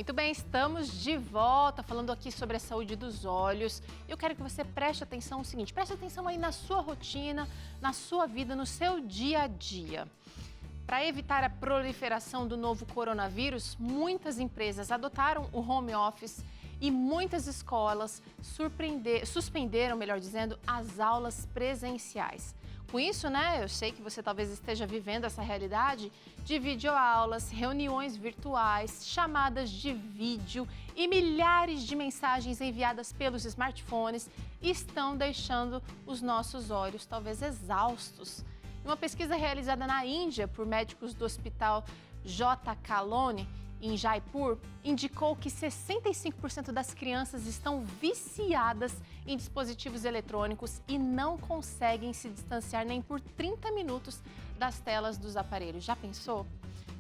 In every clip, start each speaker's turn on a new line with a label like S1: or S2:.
S1: Muito bem, estamos de volta falando aqui sobre a saúde dos olhos. Eu quero que você preste atenção no seguinte, preste atenção aí na sua rotina, na sua vida, no seu dia a dia. Para evitar a proliferação do novo coronavírus, muitas empresas adotaram o home office e muitas escolas suspenderam, melhor dizendo, as aulas presenciais. Com isso, eu sei que você talvez esteja vivendo essa realidade de videoaulas, reuniões virtuais, chamadas de vídeo e milhares de mensagens enviadas pelos smartphones estão deixando os nossos olhos talvez exaustos. Uma pesquisa realizada na Índia por médicos do Hospital J.K. Lone, em Jaipur, indicou que 65% das crianças estão viciadas em dispositivos eletrônicos e não conseguem se distanciar nem por 30 minutos das telas dos aparelhos. Já pensou?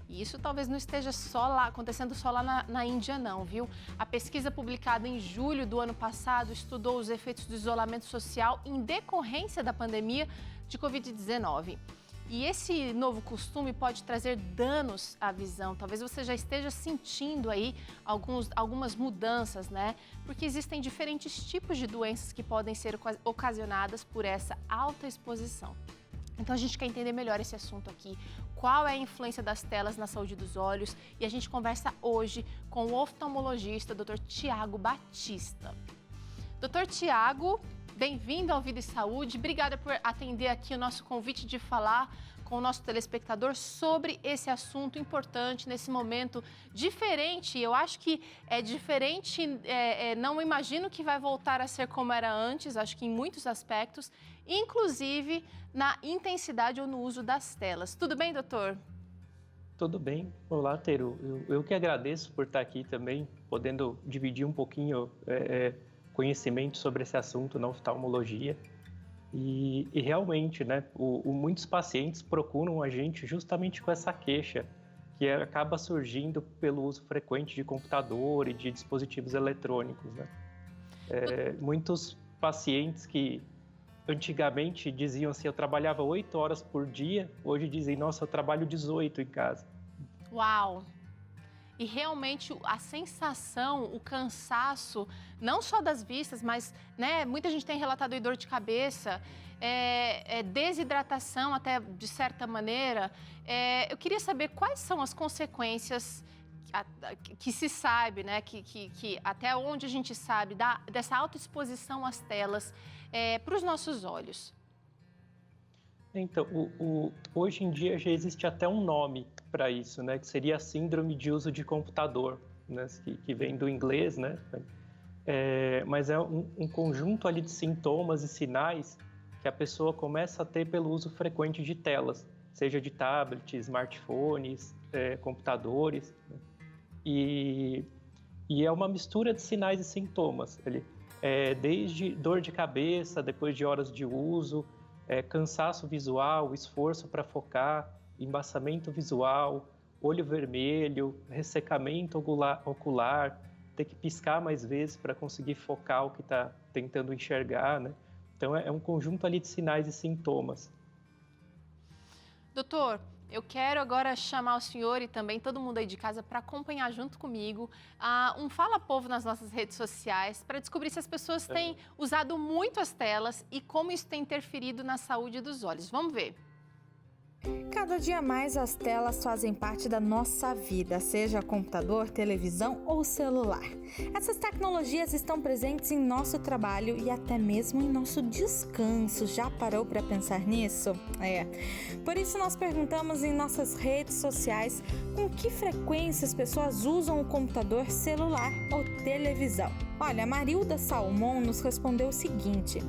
S1: E isso talvez não esteja acontecendo só lá na Índia, não, viu? A pesquisa publicada em julho do ano passado estudou os efeitos do isolamento social em decorrência da pandemia de Covid-19. E esse novo costume pode trazer danos à visão. Talvez você já esteja sentindo aí algumas mudanças, Porque existem diferentes tipos de doenças que podem ser ocasionadas por essa alta exposição. Então a gente quer entender melhor esse assunto aqui. Qual é a influência das telas na saúde dos olhos? E a gente conversa hoje com o oftalmologista, Dr. Tiago Batista. Dr. Tiago, bem-vindo ao Vida e Saúde. Obrigada por atender aqui o nosso convite de falar com o nosso telespectador sobre esse assunto importante nesse momento diferente. Eu acho que é diferente, não imagino que vai voltar a ser como era antes, acho que em muitos aspectos, inclusive na intensidade ou no uso das telas. Tudo bem, doutor?
S2: Tudo bem. Olá, Teru. Eu que agradeço por estar aqui também, podendo dividir um pouquinho conhecimento sobre esse assunto na oftalmologia. E realmente, muitos pacientes procuram a gente justamente com essa queixa, que acaba surgindo pelo uso frequente de computador e de dispositivos eletrônicos, Muitos pacientes que antigamente diziam assim, eu trabalhava 8 horas por dia, hoje dizem, nossa, eu trabalho 18 em casa.
S1: Uau! E realmente a sensação, o cansaço, não só das vistas, mas muita gente tem relatado dor de cabeça, desidratação até de certa maneira. Eu queria saber quais são as consequências que se sabe, que até onde a gente sabe dessa alta exposição às telas para os nossos olhos.
S2: Então, hoje em dia já existe até um nome para isso, que seria a síndrome de uso de computador, que vem do inglês, mas é um conjunto ali de sintomas e sinais que a pessoa começa a ter pelo uso frequente de telas, seja de tablets, smartphones, computadores, E é uma mistura de sinais e sintomas, desde dor de cabeça, depois de horas de uso, cansaço visual, esforço para focar, embaçamento visual, olho vermelho, ressecamento ocular, ter que piscar mais vezes para conseguir focar o que está tentando enxergar, Então, é um conjunto ali de sinais e sintomas.
S1: Doutor, eu quero agora chamar o senhor e também todo mundo aí de casa para acompanhar junto comigo um Fala Povo nas nossas redes sociais para descobrir se as pessoas têm usado muito as telas e como isso tem interferido na saúde dos olhos. Vamos ver.
S3: Cada dia mais as telas fazem parte da nossa vida, seja computador, televisão ou celular. Essas tecnologias estão presentes em nosso trabalho e até mesmo em nosso descanso. Já parou para pensar nisso? Por isso nós perguntamos em nossas redes sociais com que frequência as pessoas usam o computador, celular ou televisão. Olha, a Marilda Salmon nos respondeu o seguinte: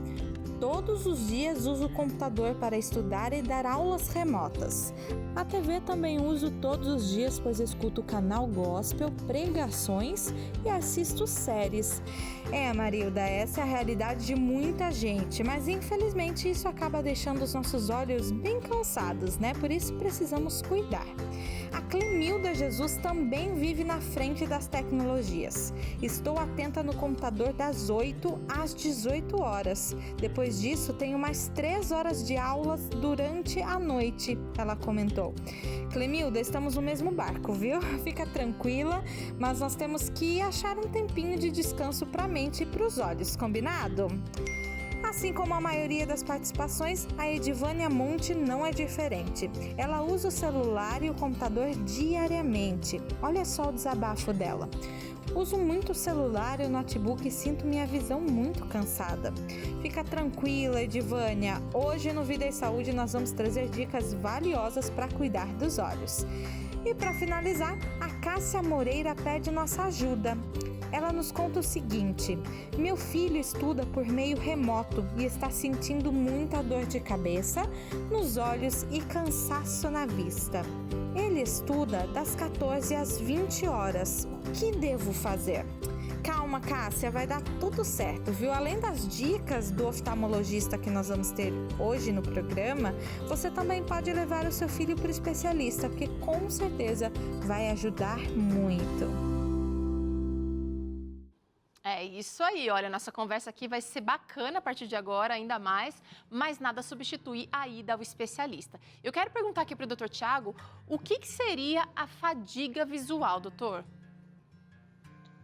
S3: todos os dias uso o computador para estudar e dar aulas remotas. A TV também uso todos os dias, pois escuto o canal gospel, pregações e assisto séries. Marilda, essa é a realidade de muita gente, mas infelizmente isso acaba deixando os nossos olhos bem cansados, Por isso precisamos cuidar. A Clemilda Jesus também vive na frente das tecnologias. Estou atenta no computador das 8 às 18 horas. Depois disso, tenho mais 3 horas de aulas durante a noite, ela comentou. Clemilda, estamos no mesmo barco, viu? Fica tranquila, mas nós temos que achar um tempinho de descanso para a mente e para os olhos, combinado? Assim como a maioria das participações, a Edivânia Monte não é diferente. Ela usa o celular e o computador diariamente. Olha só o desabafo dela. Uso muito o celular e o notebook e sinto minha visão muito cansada. Fica tranquila, Edivânia. Hoje no Vida e Saúde nós vamos trazer dicas valiosas para cuidar dos olhos. E para finalizar, a Cássia Moreira pede nossa ajuda. Ela nos conta o seguinte: meu filho estuda por meio remoto e está sentindo muita dor de cabeça, nos olhos e cansaço na vista. Ele estuda das 14 às 20 horas. O que devo fazer? Calma, Cássia, vai dar tudo certo, viu? Além das dicas do oftalmologista que nós vamos ter hoje no programa, você também pode levar o seu filho para o especialista, porque com certeza vai ajudar muito.
S1: É isso aí, olha, nossa conversa aqui vai ser bacana a partir de agora, ainda mais, mas nada substitui a ida ao especialista. Eu quero perguntar aqui para o doutor Tiago, o que seria a fadiga visual, doutor?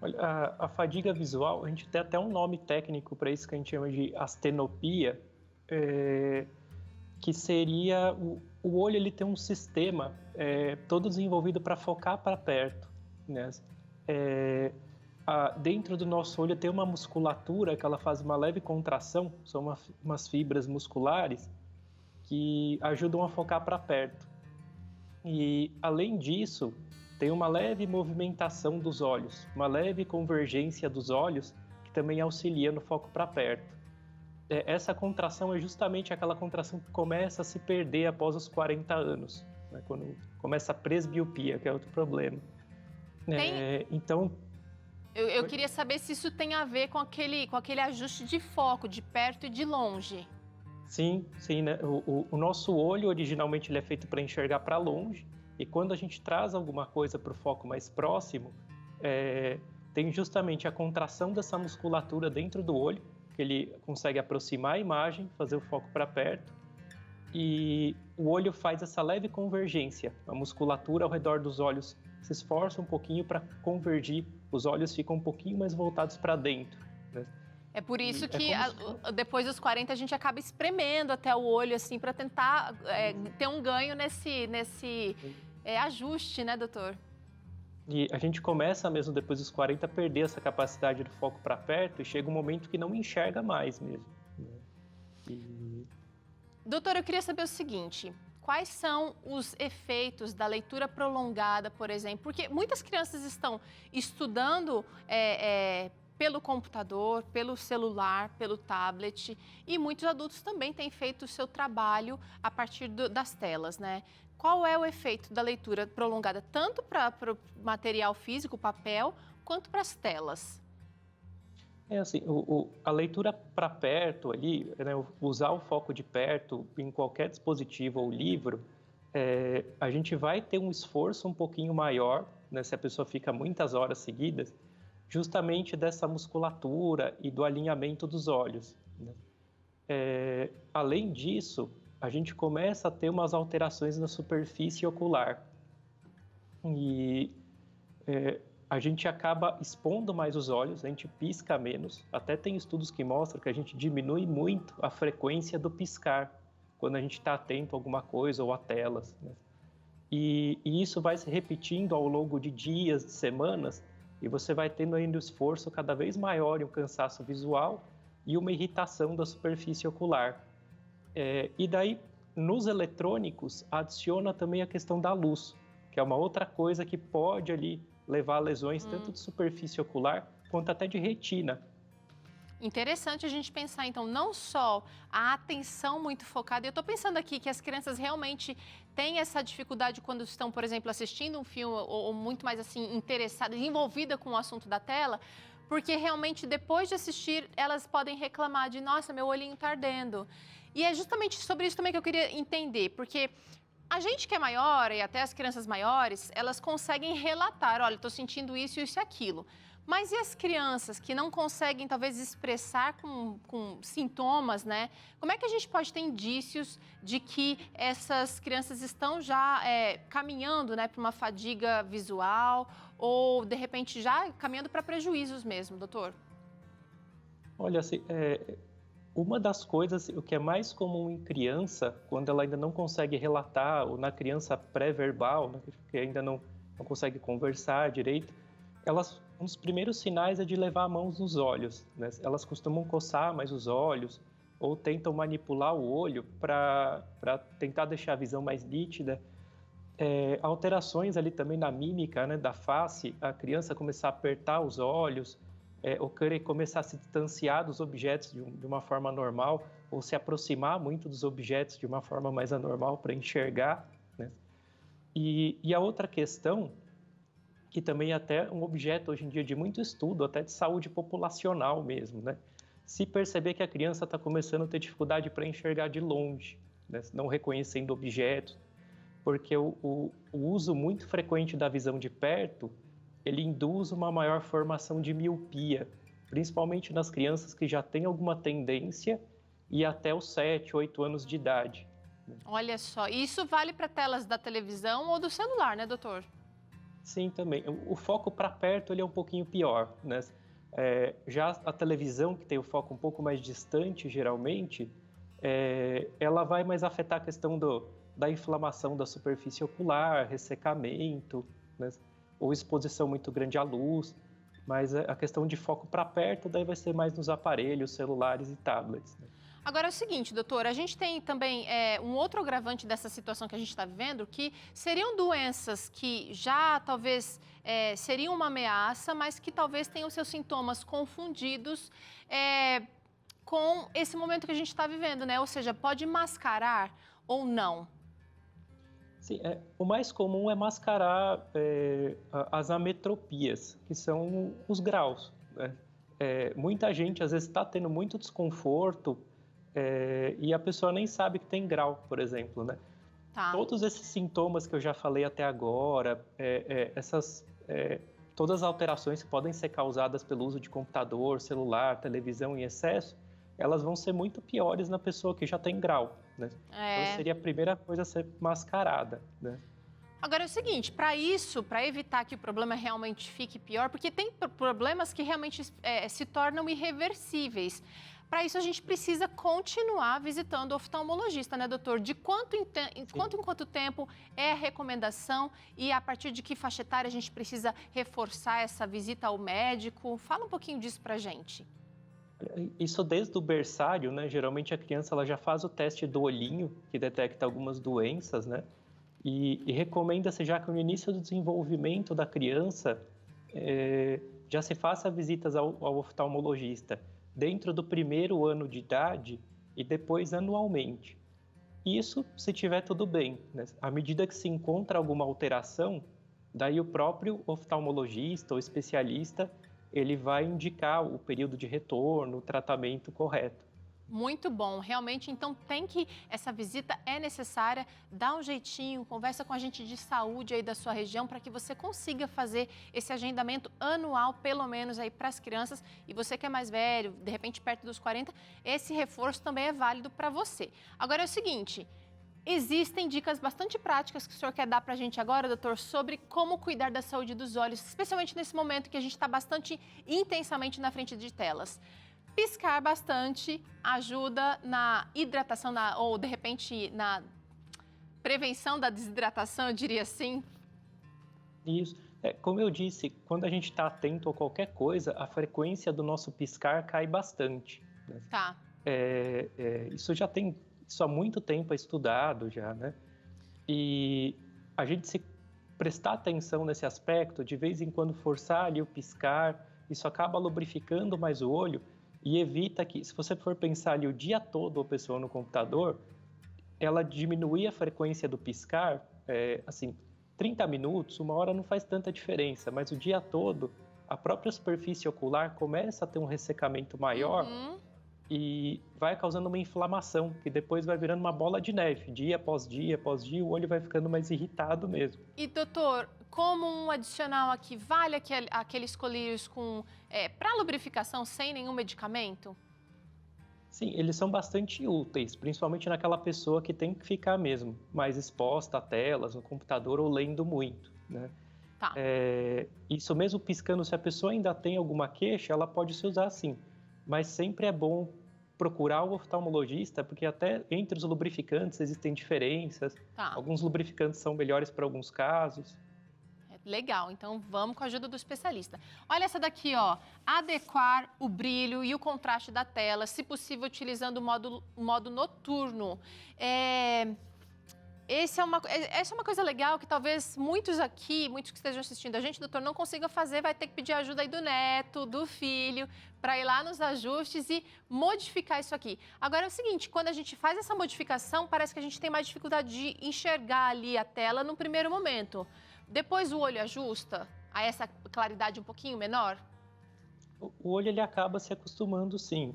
S2: Olha, a fadiga visual, a gente tem até um nome técnico para isso que a gente chama de astenopia, que seria o olho, ele tem um sistema todo desenvolvido para focar para perto, né? Dentro do nosso olho tem uma musculatura que ela faz uma leve contração, são umas fibras musculares que ajudam a focar para perto. E, além disso, tem uma leve movimentação dos olhos, uma leve convergência dos olhos que também auxilia no foco para perto. Essa contração é justamente aquela contração que começa a se perder após os 40 anos, né? Quando começa a presbiopia, que é outro problema. Então...
S1: Eu queria saber se isso tem a ver com aquele ajuste de foco, de perto e de longe.
S2: Sim, né? O nosso olho, originalmente, ele é feito para enxergar para longe. E quando a gente traz alguma coisa para o foco mais próximo, tem justamente a contração dessa musculatura dentro do olho, que ele consegue aproximar a imagem, fazer o foco para perto. E o olho faz essa leve convergência. A musculatura ao redor dos olhos se esforça um pouquinho para convergir, os olhos ficam um pouquinho mais voltados para dentro, né?
S1: É por isso que depois dos 40 a gente acaba espremendo até o olho assim para tentar ter um ganho nesse ajuste, né, doutor?
S2: E a gente começa mesmo depois dos 40 a perder essa capacidade do foco para perto e chega um momento que não enxerga mais mesmo, né?
S1: Doutor, eu queria saber o seguinte: quais são os efeitos da leitura prolongada, por exemplo? Porque muitas crianças estão estudando pelo computador, pelo celular, pelo tablet, e muitos adultos também têm feito o seu trabalho a partir das telas, né? Qual é o efeito da leitura prolongada, tanto para o material físico, o papel, quanto para as telas?
S2: Assim, a leitura para perto ali, né, usar o foco de perto em qualquer dispositivo ou livro, a gente vai ter um esforço um pouquinho maior, né, se a pessoa fica muitas horas seguidas, justamente dessa musculatura e do alinhamento dos olhos, né? Além disso, a gente começa a ter umas alterações na superfície ocular e a gente acaba expondo mais os olhos, a gente pisca menos. Até tem estudos que mostram que a gente diminui muito a frequência do piscar quando a gente está atento a alguma coisa ou a telas, né? E isso vai se repetindo ao longo de dias, de semanas, e você vai tendo ainda um esforço cada vez maior e um cansaço visual e uma irritação da superfície ocular. E daí, nos eletrônicos, adiciona também a questão da luz, que é uma outra coisa que pode ali levar a lesões tanto de superfície ocular quanto até de retina.
S1: Interessante a gente pensar, então, não só a atenção muito focada. Eu estou pensando aqui que as crianças realmente têm essa dificuldade quando estão, por exemplo, assistindo um filme ou muito mais assim, interessadas, envolvidas com o assunto da tela, porque realmente depois de assistir, elas podem reclamar de, nossa, meu olhinho está ardendo. E é justamente sobre isso também que eu queria entender, porque A gente que é maior e até as crianças maiores, elas conseguem relatar, olha, estou sentindo isso, isso e aquilo. Mas e as crianças que não conseguem, talvez, expressar com sintomas, né? Como é que a gente pode ter indícios de que essas crianças estão já caminhando, né, para uma fadiga visual ou, de repente, já caminhando para prejuízos mesmo, doutor?
S2: Olha, assim, uma das coisas, o que é mais comum em criança, quando ela ainda não consegue relatar, ou na criança pré-verbal, né, que ainda não consegue conversar direito, um dos primeiros sinais é de levar a mão nos olhos, né? Elas costumam coçar mais os olhos ou tentam manipular o olho para tentar deixar a visão mais nítida. Alterações ali também na mímica, né, da face, a criança começar a apertar os olhos, ou querer começar a se distanciar dos objetos de uma forma normal, ou se aproximar muito dos objetos de uma forma mais anormal para enxergar, né? E a outra questão, que também é até um objeto hoje em dia de muito estudo, até de saúde populacional mesmo, né? Se perceber que a criança está começando a ter dificuldade para enxergar de longe, né, não reconhecendo objetos, porque o uso muito frequente da visão de perto, ele induz uma maior formação de miopia, principalmente nas crianças que já têm alguma tendência e até os 7, 8 anos de idade.
S1: Olha só, isso vale para telas da televisão ou do celular, né, doutor?
S2: Sim, também. O foco para perto ele é um pouquinho pior, né? Já a televisão, que tem o foco um pouco mais distante, geralmente, ela vai mais afetar a questão da inflamação da superfície ocular, ressecamento, né? Ou exposição muito grande à luz, mas a questão de foco para perto daí vai ser mais nos aparelhos, celulares e tablets, né?
S1: Agora é o seguinte, doutor, a gente tem também um outro agravante dessa situação que a gente está vivendo, que seriam doenças que já talvez seriam uma ameaça, mas que talvez tenham seus sintomas confundidos com esse momento que a gente está vivendo, né? Ou seja, pode mascarar ou não?
S2: Sim, o mais comum é mascarar as ametropias, que são os graus, né? Muita gente às vezes está tendo muito desconforto e a pessoa nem sabe que tem grau, por exemplo, né?
S1: Tá.
S2: Todos esses sintomas que eu já falei até agora, todas as alterações que podem ser causadas pelo uso de computador, celular, televisão em excesso, elas vão ser muito piores na pessoa que já tem grau, né? Então seria a primeira coisa a ser mascarada, né?
S1: Agora é o seguinte, para isso, para evitar que o problema realmente fique pior, porque tem problemas que realmente se tornam irreversíveis. Para isso, a gente precisa continuar visitando o oftalmologista, né, doutor? De quanto em quanto tempo é a recomendação e a partir de que faixa etária a gente precisa reforçar essa visita ao médico? Fala um pouquinho disso para a gente.
S2: Isso desde o berçário, né? Geralmente a criança ela já faz o teste do olhinho, que detecta algumas doenças, né? E recomenda-se já que no início do desenvolvimento da criança já se faça visitas ao oftalmologista dentro do primeiro ano de idade e depois anualmente. Isso se tiver tudo bem, né? À medida que se encontra alguma alteração, daí o próprio oftalmologista ou especialista ele vai indicar o período de retorno, o tratamento correto.
S1: Muito bom, realmente, então essa visita é necessária, dá um jeitinho, conversa com a gente de saúde aí da sua região para que você consiga fazer esse agendamento anual, pelo menos aí para as crianças. E você que é mais velho, de repente perto dos 40, esse reforço também é válido para você. Agora é o seguinte, existem dicas bastante práticas que o senhor quer dar para a gente agora, doutor, sobre como cuidar da saúde dos olhos, especialmente nesse momento que a gente está bastante intensamente na frente de telas. Piscar bastante ajuda na hidratação ou, de repente, na prevenção da desidratação, eu diria assim?
S2: Isso. Como eu disse, quando a gente está atento a qualquer coisa, a frequência do nosso piscar cai bastante, né?
S1: Tá.
S2: Isso há muito tempo é estudado já, né? E a gente se prestar atenção nesse aspecto, de vez em quando forçar ali o piscar, isso acaba lubrificando mais o olho e evita que, se você for pensar ali o dia todo a pessoa no computador, ela diminuir a frequência do piscar, 30 minutos, 1 hora não faz tanta diferença, mas o dia todo, a própria superfície ocular começa a ter um ressecamento maior e vai causando uma inflamação, que depois vai virando uma bola de neve. Dia após dia, o olho vai ficando mais irritado mesmo.
S1: E, doutor, como um adicional aqui, vale aqueles colírios para lubrificação sem nenhum medicamento?
S2: Sim, eles são bastante úteis, principalmente naquela pessoa que tem que ficar mesmo mais exposta a telas, no computador ou lendo muito, né?
S1: Tá.
S2: Isso mesmo piscando, se a pessoa ainda tem alguma queixa, ela pode se usar sim. Mas sempre é bom procurar o oftalmologista, porque até entre os lubrificantes existem diferenças.
S1: Tá.
S2: Alguns lubrificantes são melhores para alguns casos.
S1: Legal, então vamos com a ajuda do especialista. Olha essa daqui, ó. Adequar o brilho e o contraste da tela, se possível utilizando o modo noturno. Essa é uma coisa legal que talvez muitos que estejam assistindo a gente, doutor, não consigam fazer, vai ter que pedir ajuda aí do neto, do filho, para ir lá nos ajustes e modificar isso aqui. Agora é o seguinte, quando a gente faz essa modificação, parece que a gente tem mais dificuldade de enxergar ali a tela no primeiro momento. Depois o olho ajusta a essa claridade um pouquinho menor?
S2: O olho ele acaba se acostumando, sim.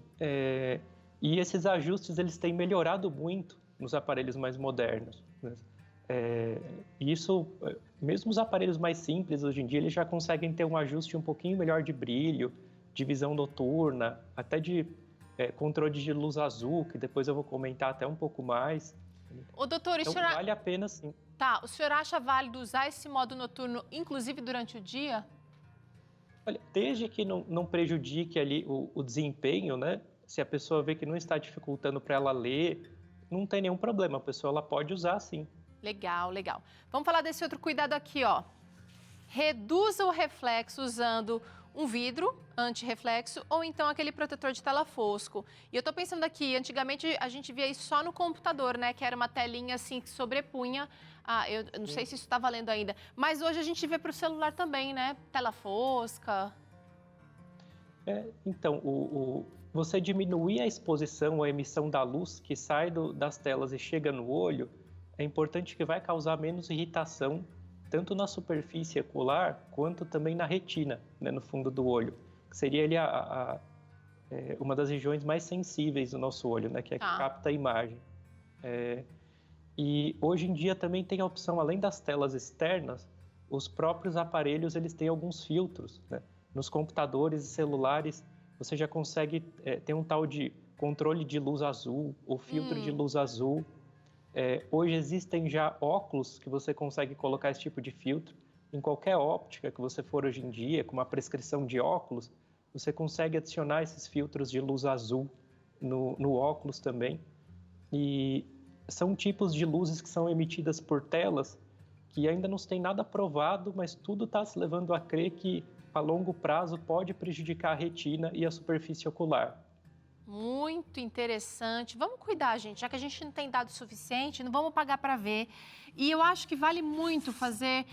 S2: E esses ajustes eles têm melhorado muito nos aparelhos mais modernos, né? Isso, mesmo os aparelhos mais simples hoje em dia, eles já conseguem ter um ajuste um pouquinho melhor de brilho, de visão noturna, até de controle de luz azul, que depois eu vou comentar até um pouco mais.
S1: Ô, doutor,
S2: então, vale a pena, sim.
S1: Tá, o senhor acha válido usar esse modo noturno, inclusive durante o dia?
S2: Olha, desde que não prejudique ali o desempenho, né? Se a pessoa vê que não está dificultando para ela ler, não tem nenhum problema, a pessoa ela pode usar sim.
S1: Legal, legal. Vamos falar desse outro cuidado aqui, ó. Reduza o reflexo usando um vidro anti-reflexo ou então aquele protetor de tela fosco. E eu tô pensando aqui, antigamente a gente via isso só no computador, né? Que era uma telinha assim que sobrepunha. Eu não sei se isso tá valendo ainda. Mas hoje a gente vê para o celular também, né? Tela fosca.
S2: Então, você diminuir a exposição, a emissão da luz que sai das telas e chega no olho, é importante que vai causar menos irritação, tanto na superfície ocular, quanto também na retina, né, no fundo do olho. Que seria ali uma das regiões mais sensíveis do nosso olho, né, que é que capta a imagem. E hoje em dia também tem a opção, além das telas externas, os próprios aparelhos eles têm alguns filtros, né? Nos computadores e celulares, você já consegue ter um tal de controle de luz azul ou filtro de luz azul. Hoje existem já óculos que você consegue colocar esse tipo de filtro. Em qualquer óptica que você for hoje em dia, com uma prescrição de óculos, você consegue adicionar esses filtros de luz azul no óculos também. E são tipos de luzes que são emitidas por telas que ainda não tem nada provado, mas tudo está se levando a crer que a longo prazo pode prejudicar a retina e a superfície ocular.
S1: Muito interessante. Vamos cuidar, gente, já que a gente não tem dado suficiente, não vamos pagar para ver. E eu acho que vale muito fazer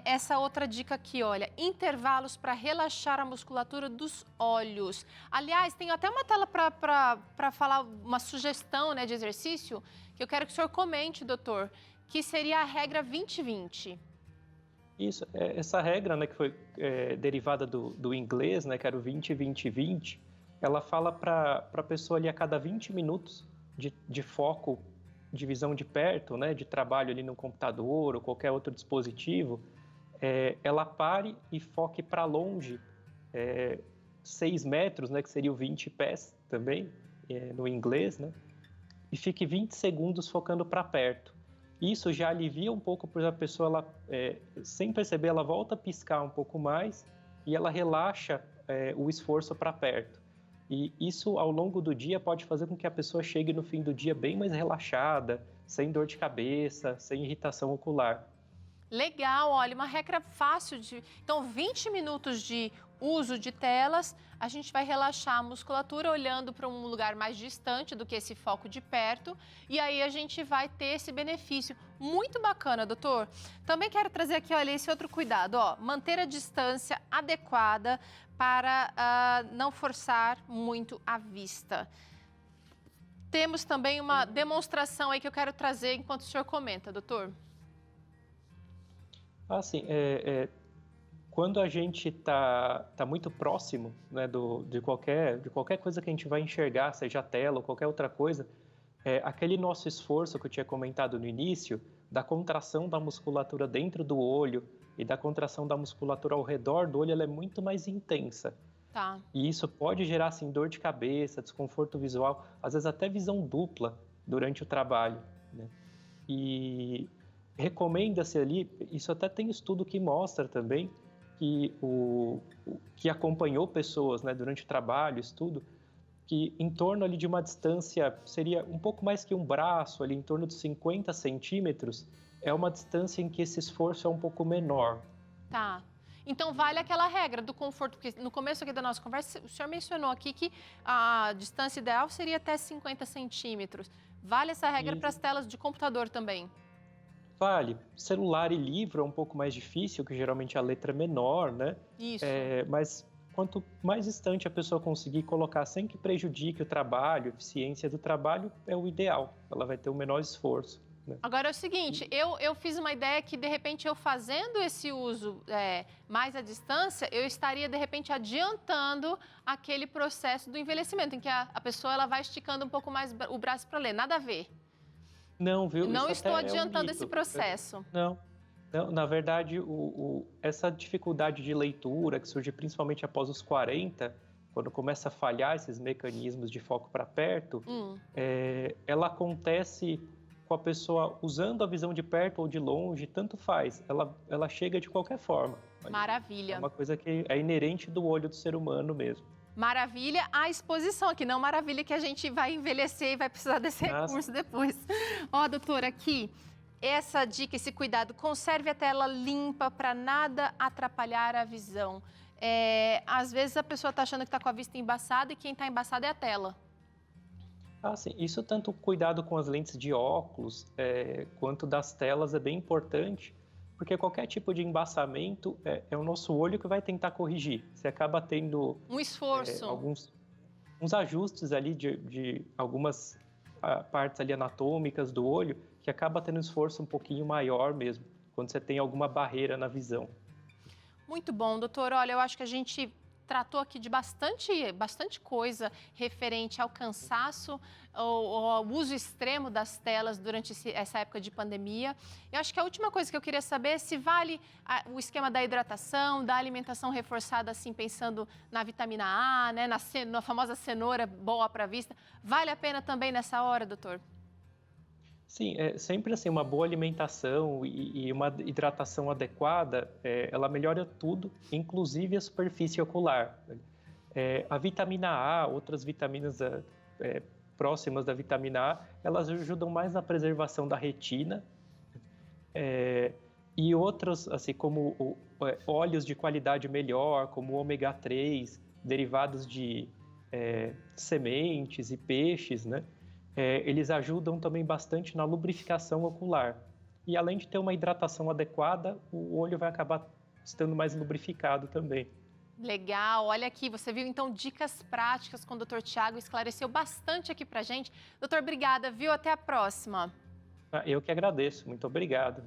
S1: essa outra dica aqui, olha, intervalos para relaxar a musculatura dos olhos. Aliás, tem até uma tela para falar uma sugestão, né, de exercício que eu quero que o senhor comente, doutor, que seria a regra 20-20.
S2: Isso, essa regra, né, que foi derivada do inglês, né, que era o 20-20-20, ela fala para a pessoa ali a cada 20 minutos de foco, de visão de perto, né, de trabalho ali no computador ou qualquer outro dispositivo, ela pare e foque para longe, 6 metros, né, que seria o 20 pés também, no inglês, né, e fique 20 segundos focando para perto. Isso já alivia um pouco, porque a pessoa, sem perceber, ela volta a piscar um pouco mais e ela relaxa o esforço para perto. E isso, ao longo do dia, pode fazer com que a pessoa chegue no fim do dia bem mais relaxada, sem dor de cabeça, sem irritação ocular.
S1: Legal, olha, uma regra fácil de... Então, 20 minutos de uso de telas, a gente vai relaxar a musculatura olhando para um lugar mais distante do que esse foco de perto, e aí a gente vai ter esse benefício. Muito bacana, doutor. Também quero trazer aqui, olha, esse outro cuidado, ó, manter a distância adequada para não forçar muito a vista. Temos também uma demonstração aí que eu quero trazer enquanto o senhor comenta, doutor.
S2: Assim, quando a gente tá muito próximo, né, de qualquer coisa que a gente vai enxergar, seja a tela ou qualquer outra coisa, aquele nosso esforço que eu tinha comentado no início, da contração da musculatura dentro do olho e da contração da musculatura ao redor do olho, ela é muito mais intensa.
S1: Tá.
S2: E isso pode gerar, assim, dor de cabeça, desconforto visual, às vezes até visão dupla durante o trabalho, né? E recomenda-se ali, isso até tem estudo que mostra também, que acompanhou pessoas, né, durante o trabalho, estudo, que em torno ali de uma distância, seria um pouco mais que um braço, ali em torno de 50 centímetros, é uma distância em que esse esforço é um pouco menor.
S1: Tá. Então, vale aquela regra do conforto, porque no começo aqui da nossa conversa, o senhor mencionou aqui que a distância ideal seria até 50 centímetros. Vale essa regra para as telas de computador também?
S2: Vale. Celular e livro é um pouco mais difícil, que geralmente a letra é menor, né?
S1: Isso.
S2: Mas quanto mais distante a pessoa conseguir colocar sem que prejudique o trabalho, a eficiência do trabalho, é o ideal. Ela vai ter o menor esforço, né?
S1: Agora é o seguinte, eu fiz uma ideia que, de repente, eu fazendo esse uso mais à distância, eu estaria, de repente, adiantando aquele processo do envelhecimento, em que a pessoa ela vai esticando um pouco mais o braço para ler. Nada a ver.
S2: Não, viu?
S1: Não
S2: Isso
S1: estou
S2: até
S1: adiantando
S2: é um
S1: esse
S2: mito.
S1: processo.
S2: Não, na verdade, essa dificuldade de leitura, que surge principalmente após os 40, quando começa a falhar esses mecanismos de foco para perto, ela acontece com a pessoa usando a visão de perto ou de longe, tanto faz, ela chega de qualquer forma.
S1: Maravilha.
S2: É uma coisa que é inerente do olho do ser humano mesmo.
S1: Maravilha a exposição aqui, não maravilha que a gente vai envelhecer e vai precisar desse recurso depois. Ó, doutora, aqui, essa dica, esse cuidado, conserve a tela limpa para nada atrapalhar a visão. Às vezes a pessoa está achando que está com a vista embaçada e quem está embaçada é a tela.
S2: Sim, isso tanto cuidado com as lentes de óculos quanto das telas é bem importante, porque qualquer tipo de embaçamento é o nosso olho que vai tentar corrigir. Você acaba tendo
S1: um esforço,
S2: uns ajustes ali de algumas partes ali anatômicas do olho que acaba tendo um esforço um pouquinho maior mesmo, quando você tem alguma barreira na visão.
S1: Muito bom, doutor. Olha, eu acho que a gente tratou aqui de bastante coisa referente ao cansaço ou ao uso extremo das telas durante essa época de pandemia. Eu acho que a última coisa que eu queria saber é se vale o esquema da hidratação, da alimentação reforçada, assim, pensando na vitamina A, né, na famosa cenoura boa para a vista. Vale a pena também nessa hora, doutor?
S2: Sim, sempre assim, uma boa alimentação e uma hidratação adequada, ela melhora tudo, inclusive a superfície ocular. A vitamina A, outras vitaminas próximas da vitamina A, elas ajudam mais na preservação da retina. E outros, assim como óleos de qualidade melhor, como o ômega 3, derivados de sementes e peixes, né? Eles ajudam também bastante na lubrificação ocular. E além de ter uma hidratação adequada, o olho vai acabar estando mais lubrificado também.
S1: Legal, olha aqui, você viu então dicas práticas com o Dr. Tiago, esclareceu bastante aqui pra gente. Doutor, obrigada, viu? Até a próxima.
S2: Eu que agradeço, muito obrigado.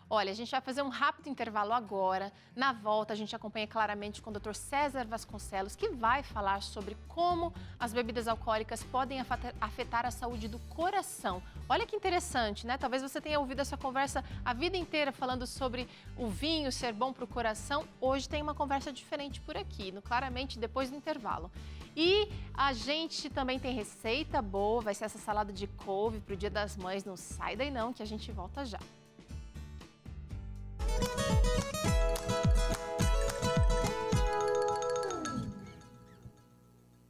S1: Olha, a gente vai fazer um rápido intervalo agora. Na volta, a gente acompanha claramente com o Dr. César Vasconcelos, que vai falar sobre como as bebidas alcoólicas podem afetar a saúde do coração. Olha que interessante, né? Talvez você tenha ouvido essa conversa a vida inteira falando sobre o vinho ser bom para o coração. Hoje tem uma conversa diferente por aqui, claramente depois do intervalo. E a gente também tem receita boa, vai ser essa salada de couve para o Dia das Mães. Não sai daí não, que a gente volta já.